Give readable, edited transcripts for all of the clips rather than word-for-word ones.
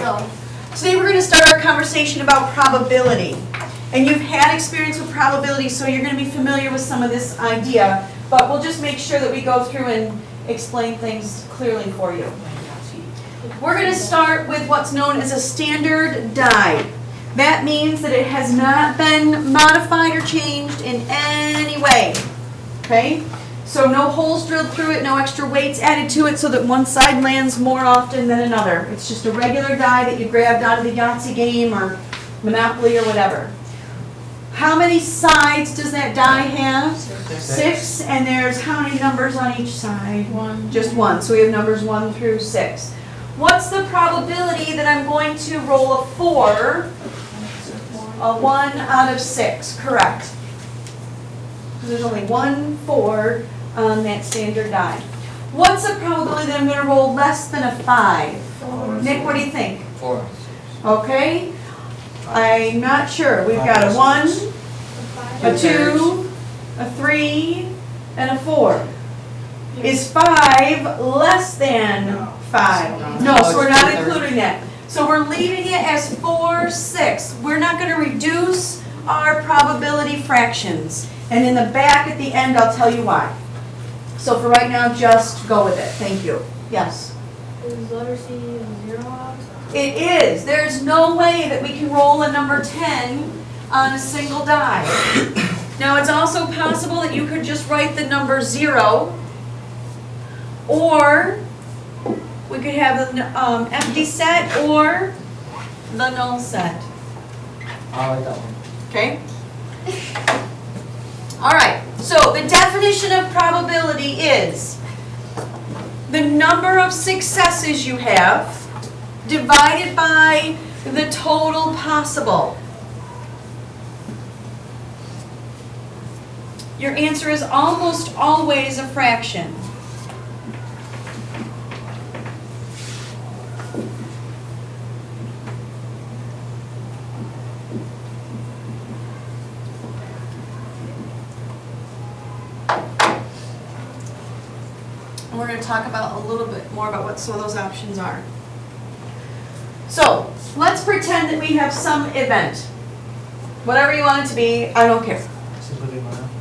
Hello. Today we're going to start our conversation about probability. And you've had experience with probability, so you're going to be familiar with some of this idea. But we'll just make sure that we go through and explain things clearly for you. We're going to start with what's known as a standard die. That means that it has not been modified or changed in any way. Okay? So no holes drilled through it, no extra weights added to it so that one side lands more often than another. It's just a regular die that you grabbed out of the Yahtzee game or Monopoly or whatever. How many sides does that die have? Six. And there's how many numbers on each side? One. Just one. So we have numbers 1 through 6. What's the probability that I'm going to roll a 4? A 1 out of 6. Correct. Because there's only 1 4 on that standard die. What's the probability that I'm going to roll less than a 5? 4. Nick, what do you think? 4. Okay. I'm not sure. We've got a 1, a 2, a 3, and a 4. Is 5 less than 5? No, so we're not including that. So we're leaving it as 4, 6. We're not going to reduce our probability fractions. And in the back at the end, I'll tell you why. So for right now, just go with it. Thank you. Yes? Is letter C 0 out? It is. There's no way that we can roll a number 10 on a single die. Now, it's also possible that you could just write the number 0, or we could have the empty set or the null set. I like that one. Okay? All right. So the definition of probability is the number of successes you have divided by the total possible. Your answer is almost always a fraction. And we're going to talk about a little bit more about what some of those options are. So, let's pretend that we have some event. Whatever you want it to be, I don't care.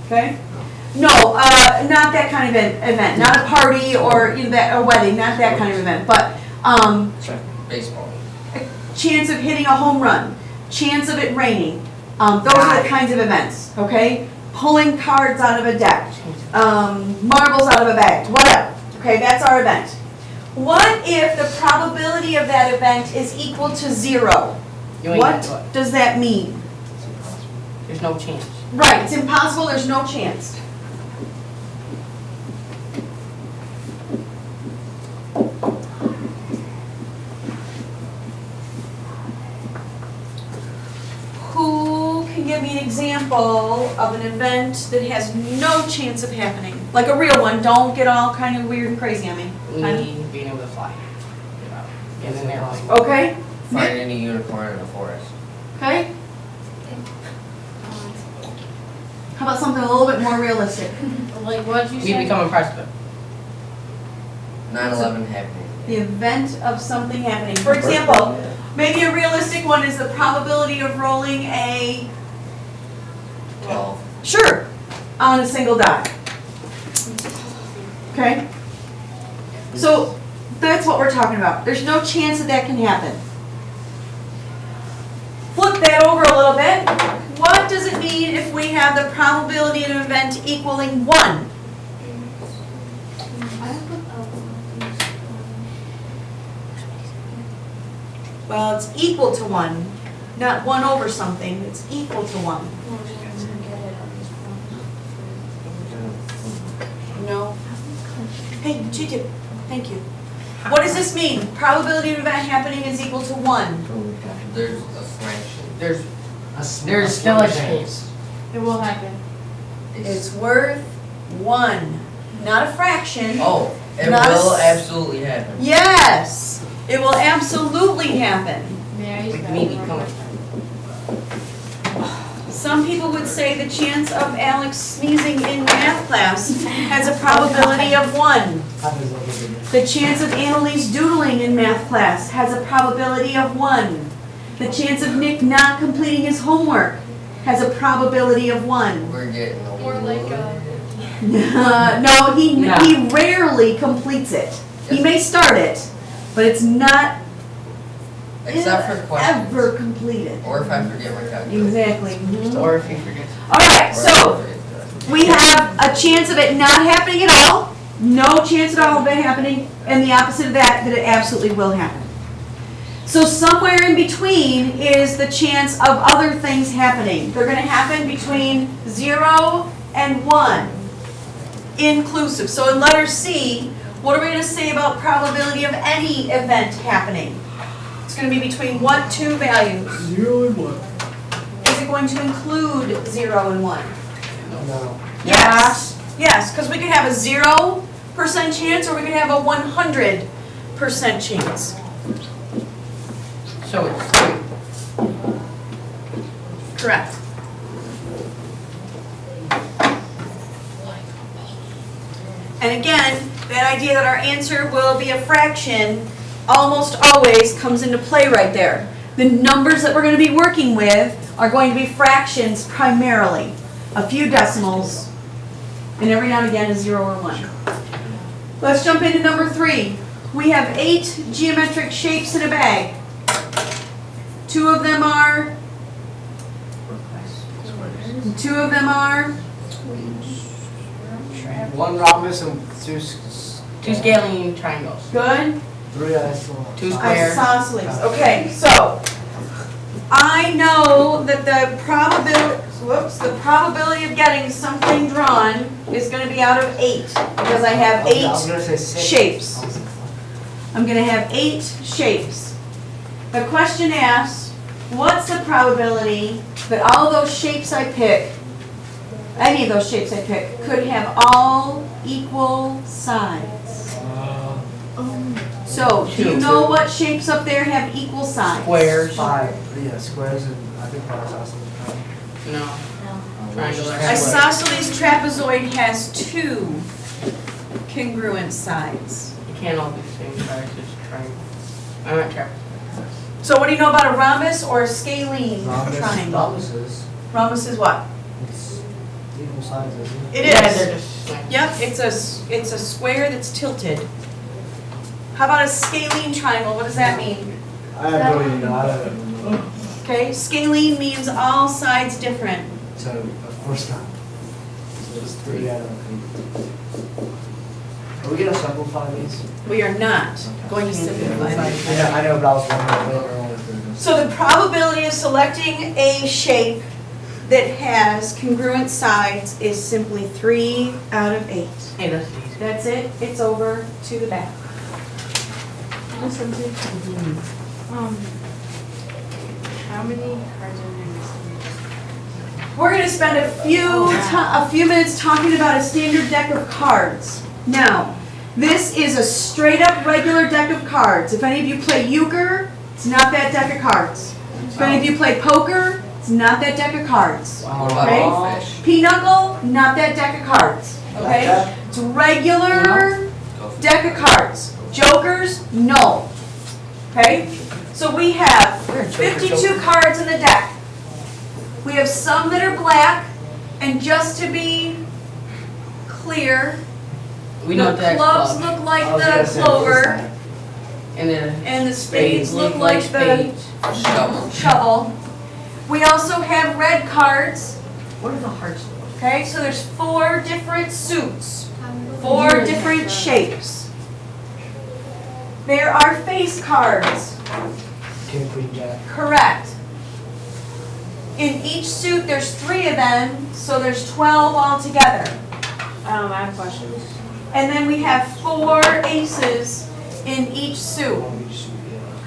Okay? No, not that kind of event. Not a party or a wedding, not that kind of event. But Baseball. a chance of hitting a home run, chance of it raining. Those are the kinds of events, okay? Pulling cards out of a deck, marbles out of a bag, whatever. Okay, that's our event. What if the probability of that event is equal to 0? What does that mean? There's no chance. Right, it's impossible, there's no chance. Who can give me an example of an event that has no chance of happening? Like a real one, don't get all kind of weird and crazy on me. Me being able to fly. In an airplane. Okay? Finding a unicorn in a forest. Okay? How about something a little bit more realistic? Like what you Me said? becoming president. 9/11 happening. The event of something happening. For example, maybe a realistic one is the probability of rolling a, 12. sure, on a single die. Okay? So that's what we're talking about. There's no chance that that can happen. Flip that over a little bit. What does it mean if we have the probability of an event equaling 1? Well, it's equal to 1, not 1 over something. It's equal to 1. No. Hey, Gigi, thank you. What does this mean? Probability of an event happening is equal to 1. There's a fraction. There's still a chance. It will happen. It's worth 1. Not a fraction. Oh, it Not a will s- absolutely happen. Yes! It will absolutely happen. Yeah, With me becoming. Some people would say the chance of Alex sneezing in math class has a probability of 1. The chance of Annalise doodling in math class has a probability of 1. The chance of Nick not completing his homework has a probability of 1. We're getting a More like No, he Yeah. rarely completes it. He may start it, but it's not Except for questions. ever completed. Or if I forget my calculator. Exactly. Mhm. Or if you forget. All right, Or if I so forget to- we have a chance of it not happening at all, no chance at all of it happening, and the opposite of that, that it absolutely will happen. So somewhere in between is the chance of other things happening. They're going to happen between 0 and 1, inclusive. So in letter C, what are we going to say about probability of any event happening? It's going to be between what two values? 0 and 1. Is it going to include 0 and 1? No. Yes. Yes, because we could have a 0% chance or we could have a 100% chance. So it's 3. Correct. And again, that idea that our answer will be a fraction almost always comes into play right there. The numbers that we're going to be working with are going to be fractions primarily. A few decimals, and every now and again a 0 or 1. Let's jump into number 3. We have 8 geometric shapes in a bag. 2 of them are One rhombus and two, Two scalene triangles. good. 3 isosceles. 2 square. Isosceles. Okay, so I know that the probability of getting something drawn is going to be out of 8 because I have 8 I was gonna say 6. shapes. I'm going to have 8 shapes. The question asks, what's the probability that all those shapes I pick, any of those shapes I pick, could have all equal sides? So, do you know what shapes up there have equal sides? Squares. 5. Yeah, squares and I think probably isosceles. No. Triangular. Isosceles trapezoid has 2 congruent sides. You can't all be the same size as triangle. I meant triangle. So what do you know about a rhombus or a scalene triangle? Rhombuses. Rhombus is what? It's equal sides, isn't it? It Yeah, is. they're just like. Yep, it's a square that's tilted. How about a scalene triangle? What does that mean? I don't even know. I don't know. Okay, scalene means all sides different. So, of course not. So it's 3 out of 8. Are we gonna simplify these? We are not going to simplify them. I know, but I was wondering later on if we were gonna. So the probability of selecting a shape that has congruent sides is simply 3 out of 8. Hey, that's easy. That's it, it's over to the back. How many cards are there? We're gonna spend a few minutes talking about a standard deck of cards. Now, this is a straight up regular deck of cards. If any of you play euchre, it's not that deck of cards. If any of you play poker, it's not that deck of cards. What about Okay. all fish? Pinochle, not that deck of cards. Okay? Blackjack? It's a regular deck of cards. Jokers, no. Okay? So we have 52 cards in the deck. We have some that are black, and just to be clear, We know the that's clubs club. look like I was the gonna say, what is clover, that? And then and the spades look like the spades. Shovel. shovel. We also have red cards. What are the hearts? Okay, so there's 4 different suits, 4 different shapes. There are face cards, King, queen, jack. correct. In each suit, there's 3 of them, so there's 12 altogether. I have questions. And then we have 4 aces in each suit, One of each suit,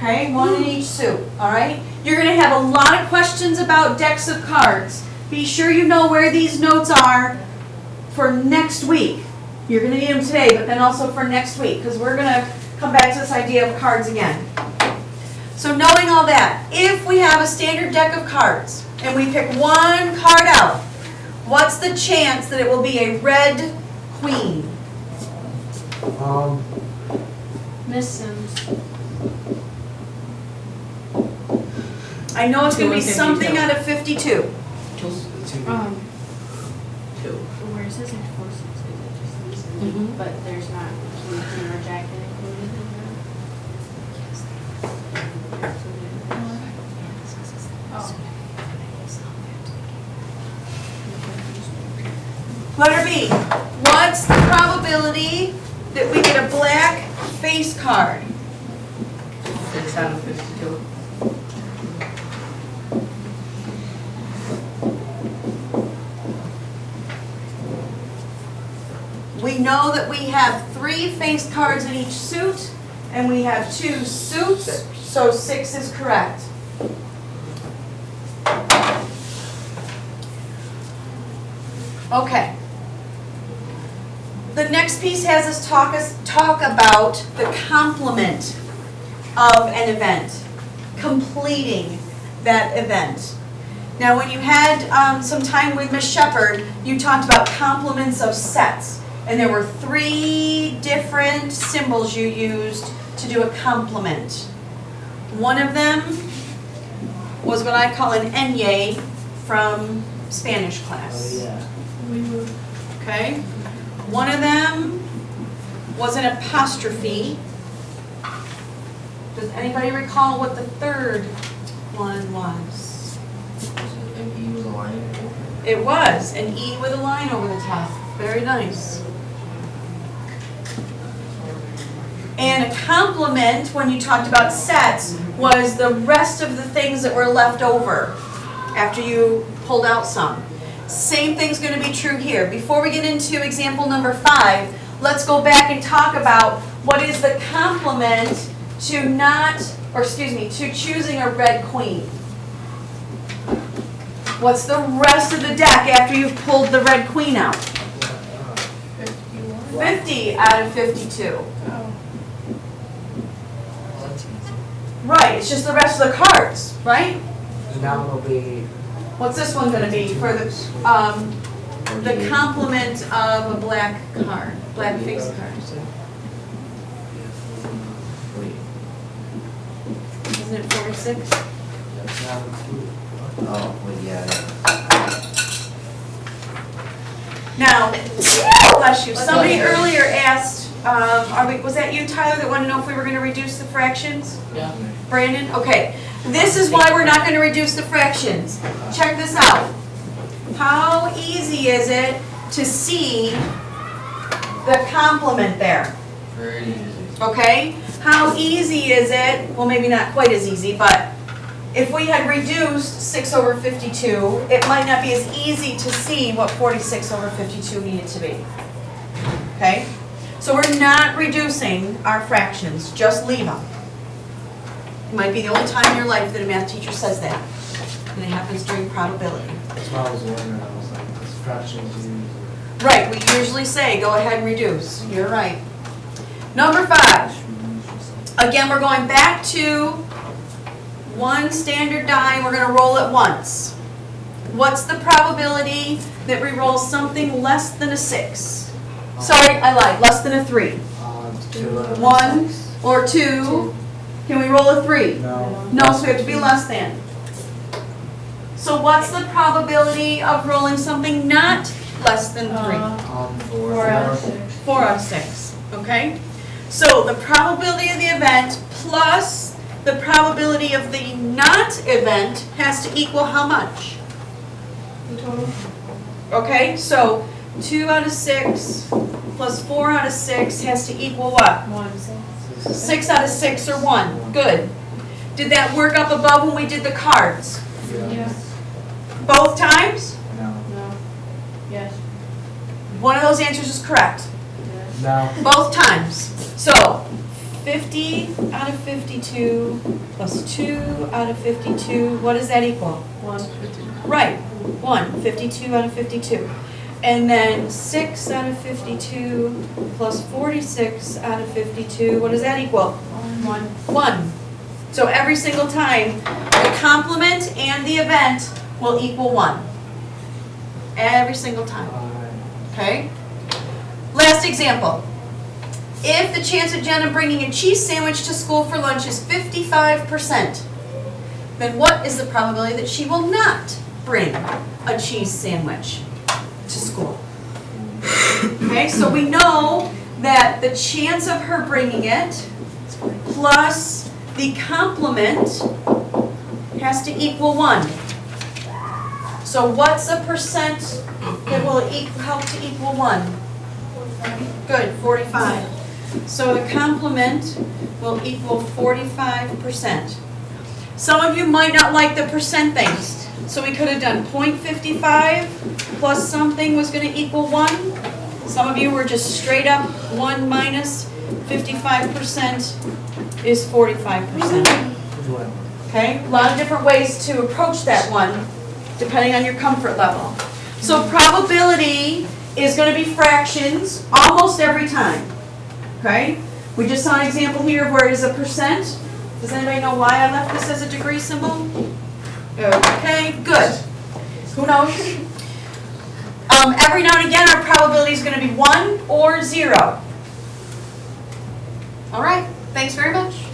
yeah. okay? 1 in each suit, all right? You're gonna have a lot of questions about decks of cards. Be sure you know where these notes are for next week. You're gonna need them today, but then also for next week, because we're gonna come back to this idea of cards again. So knowing all that, if we have a standard deck of cards and we pick one card out, what's the chance that it will be a red queen? Miss Sims. I know it's gonna be 2 and something 52. out of 52. Two. Two. Where it says like 4, 6, is it just Miss Sims? Mhm. But there's not Lincoln or Jackson included in that? Oh. Letter B, what's the probability that we get a black face card? 6 out of 52. We know that we have 3 face cards in each suit, and we have 2 suits, so 6 is correct. Okay. The next piece has us talk about the complement of an event, completing that event. Now, when you had some time with Ms. Shepherd, you talked about complements of sets, and there were 3 different symbols you used to do a complement. One of them was what I call an enye from Spanish class. Oh, yeah. Okay? One of them was an apostrophe. Does anybody recall what the third one was? An E with a line. It was an E with a line over the top. Very nice. And a complement, when you talked about sets, was the rest of the things that were left over after you pulled out some. Same thing's going to be true here. Before we get into example number 5, let's go back and talk about what is the complement to to choosing a red queen. What's the rest of the deck after you've pulled the red queen out? 50 out of 52. Oh. Well, that's easy. Right, it's just the rest of the cards, right? Now it'll be. What's this one going to be for the complement of a black card, black face card? Isn't it 46? Oh, well, yeah. Now, bless you, somebody earlier asked, was that you, Tyler, that wanted to know if we were going to reduce the fractions? Yeah. Brandon? Okay. This is why we're not going to reduce the fractions. Check this out. How easy is it to see the complement there? Very easy. Okay? How easy is it, well, maybe not quite as easy, but if we had reduced 6 over 52, it might not be as easy to see what 46 over 52 needed to be. Okay? So we're not reducing our fractions, just leave them. It might be the only time in your life that a math teacher says that, and it happens during probability. That's what I was wondering. I was like, this fractions used. Right, we usually say, go ahead and reduce. You're right. Number 5. Again, we're going back to one standard die, we're going to roll it once. What's the probability that we roll something less than a 6? Sorry, I lied, less than a 3. 2 out of 1 6. or 2. Can we roll a 3? No. No, so we have to be less than. So what's the probability of rolling something not less than 3? 4 out of 6. 4 out of 6, okay? So the probability of the event plus the probability of the not event has to equal how much? The total? Okay, so 2 out of 6 plus 4 out of 6 has to equal what? 1, 6. 6 out of 6 or 1. Good. Did that work up above when we did the cards? Yes. Both times? No. No. Yes. One of those answers is correct. Yes. No. Both times. So 50 out of 52 plus 2 out of 52, what does that equal? 1. Right, 1, 52 out of 52. And then 6 out of 52 plus 46 out of 52, what does that equal? 1. 1. So every single time, the complement and the event will equal 1. Every single time, okay? Last example. if the chance of Jenna bringing a cheese sandwich to school for lunch is 55%, then what is the probability that she will not bring a cheese sandwich to school? Okay, so we know that the chance of her bringing it plus the complement has to equal 1. So what's a percent that will help to equal 1? Good, 45. So the complement will equal 45%. Some of you might not like the percent things, so we could have done 0.55 plus something was going to equal 1. Some of you were just straight up 1 minus 55% is 45%. Okay, a lot of different ways to approach that one, depending on your comfort level. So probability is going to be fractions almost every time. Okay, we just saw an example here of where it is a percent. Does anybody know why I left this as a degree symbol? Okay, good. Who knows? Every now and again, our probability is going to be 1 or 0. All right, thanks very much.